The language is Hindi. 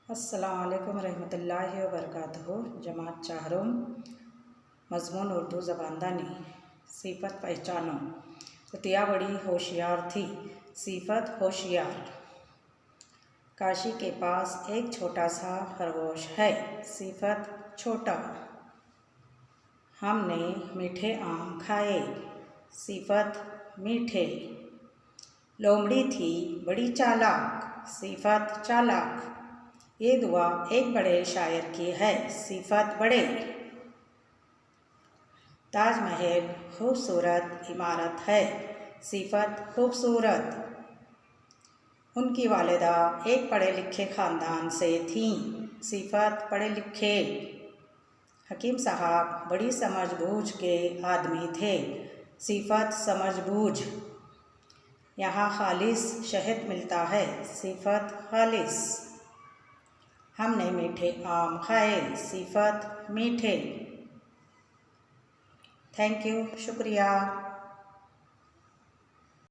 अस्सलाम वालेकुम रहमतुल्लाहि व बरकातहू। जमात चाहरों मज़मून उर्दू ज़बानदानी। सिफ़त पहचानो। कुतिया बड़ी होशियार थी। सिफ़त होशियार। काशी के पास एक छोटा सा खरगोश है। सिफ़त छोटा। हमने मीठे आम खाए। सिफ़त मीठे। लोमड़ी थी बड़ी चालाक। सिफ़त चालाक। ये दुआ एक बड़े शायर की है। सिफ़त बड़े। ताजमहल खूबसूरत इमारत है। सिफ़त खूबसूरत। उनकी वालिदा एक पढ़े लिखे ख़ानदान से थीं। सिफ़त पढ़े लिखे। हकीम साहब बड़ी समझबूझ के आदमी थे। सिफ़त समझबूझ। यहाँ खालिस शहद मिलता है। सिफ़त खालिस। हमने मीठे आम खाए। सिफ़त मीठे। थैंक यू, शुक्रिया।